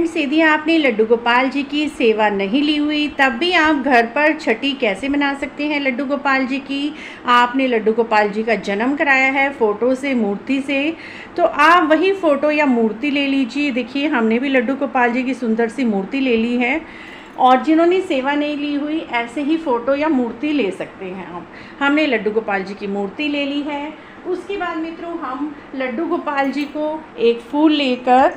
Friends, यदि आपने लड्डू गोपाल जी की सेवा नहीं ली हुई तब भी आप घर पर छठी कैसे मना सकते हैं लड्डू गोपाल जी की। आपने लड्डू गोपाल जी का जन्म कराया है फ़ोटो से, मूर्ति से, तो आप वही फ़ोटो या मूर्ति ले लीजिए। देखिए, हमने भी लड्डू गोपाल जी की सुंदर सी मूर्ति ले ली है, और जिन्होंने सेवा नहीं ली हुई ऐसे ही फ़ोटो या मूर्ति ले सकते हैं आप। हमने लड्डू गोपाल जी की मूर्ति ले ली है। उसके बाद मित्रों, हम लड्डू गोपाल जी को एक फूल लेकर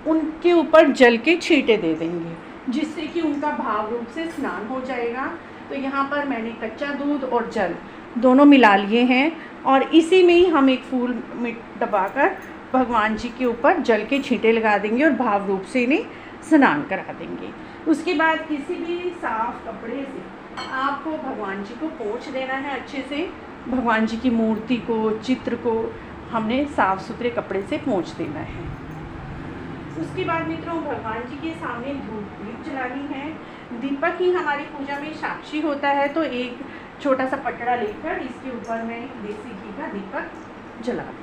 उनके ऊपर जल के छींटे दे देंगे, जिससे कि उनका भाव रूप से स्नान हो जाएगा। तो यहाँ पर मैंने कच्चा दूध और जल दोनों मिला लिए हैं, और इसी में ही हम एक फूल में दबाकर भगवान जी के ऊपर जल के छींटे लगा देंगे और भाव रूप से इन्हें स्नान करा देंगे। उसके बाद किसी भी साफ कपड़े से आपको भगवान जी को पोंछ देना है अच्छे से। भगवान जी की मूर्ति को, चित्र को हमने साफ़ सुथरे कपड़े से पोंछ देना है। उसके बाद मित्रों, भगवान जी के सामने धूप दीप जलानी है। दीपक ही हमारी पूजा में साक्षी होता है, तो एक छोटा सा पटड़ा लेकर इसके ऊपर मैं देसी घी का दीपक जला दूँ।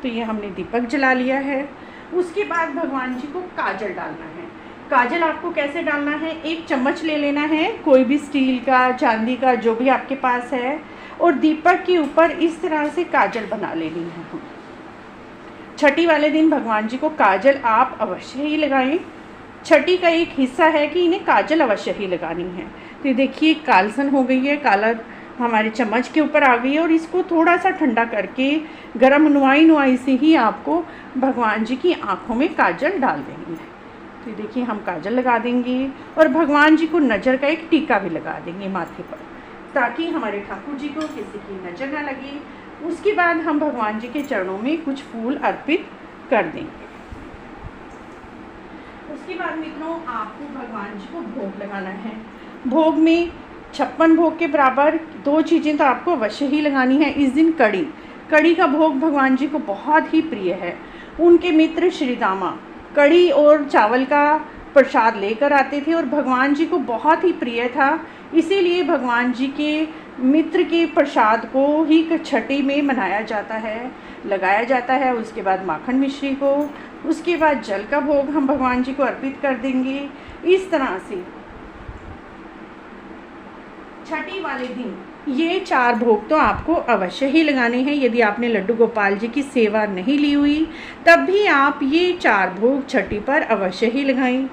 तो ये हमने दीपक जला लिया है। उसके बाद भगवान जी को काजल डालना है। काजल आपको कैसे डालना है, एक चम्मच ले लेना है, कोई भी स्टील का, चांदी का, जो भी आपके पास है, और दीपक के ऊपर इस तरह से काजल बना लेनी है। छठी वाले दिन भगवान जी को काजल आप अवश्य ही लगाएं। छठी का एक हिस्सा है कि इन्हें काजल अवश्य ही लगानी है। तो देखिए, कालसन हो गई है, काला हमारे चम्मच के ऊपर आ गई है, और इसको थोड़ा सा ठंडा करके गरम नुआई से ही आपको भगवान जी की आँखों में काजल डाल देनी है। तो देखिए, हम काजल लगा देंगे और भगवान जी को नज़र का एक टीका भी लगा देंगे माथे पर, ताकि हमारे ठाकुर जी को किसी की नज़र ना लगे। उसके बाद हम भगवान जी के चरणों में कुछ फूल अर्पित कर देंगे। उसके बाद मित्रों, आपको भगवान जी को भोग लगाना है। भोग में 56 भोग के बराबर 2 चीज़ें तो आपको अवश्य ही लगानी है इस दिन। कड़ी का भोग भगवान जी को बहुत ही प्रिय है। उनके मित्र श्री दामा कड़ी और चावल का प्रसाद लेकर आते थे, और भगवान जी को बहुत ही प्रिय था। इसीलिए भगवान जी के मित्र के प्रसाद को ही छठी में मनाया जाता है, लगाया जाता है। उसके बाद माखन मिश्री को, उसके बाद जल का भोग हम भगवान जी को अर्पित कर देंगे। इस तरह से छठी वाले दिन ये 4 भोग तो आपको अवश्य ही लगाने हैं। यदि आपने लड्डू गोपाल जी की सेवा नहीं ली हुई तब भी आप ये 4 भोग छठी पर अवश्य ही लगाएं।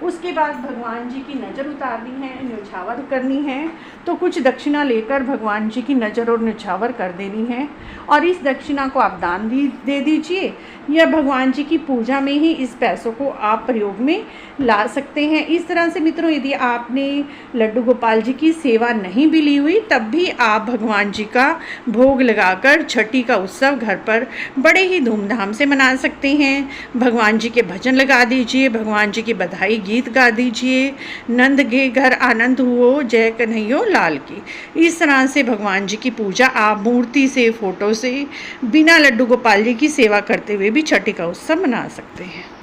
उसके बाद भगवान जी की नज़र उतारनी है, न्यौछावर करनी है, तो कुछ दक्षिणा लेकर भगवान जी की नज़र और न्यौछावर कर देनी है, और इस दक्षिणा को आप दान भी दे दीजिए, या भगवान जी की पूजा में ही इस पैसों को आप प्रयोग में ला सकते हैं। इस तरह से मित्रों, यदि आपने लड्डू गोपाल जी की सेवा नहीं भी ली हुई तब भी आप भगवान जी का भोग लगाकर छठी का उत्सव घर पर बड़े ही धूमधाम से मना सकते हैं। भगवान जी के भजन लगा दीजिए, भगवान जी की बधाई गीत गा दीजिए, नंद के घर आनंद हुओ, जय कन्हैया लाल की। इस तरह से भगवान जी की पूजा आप मूर्ति से, फोटो से, बिना लड्डू गोपाल जी की सेवा करते हुए भी छठी का उत्सव मना सकते हैं।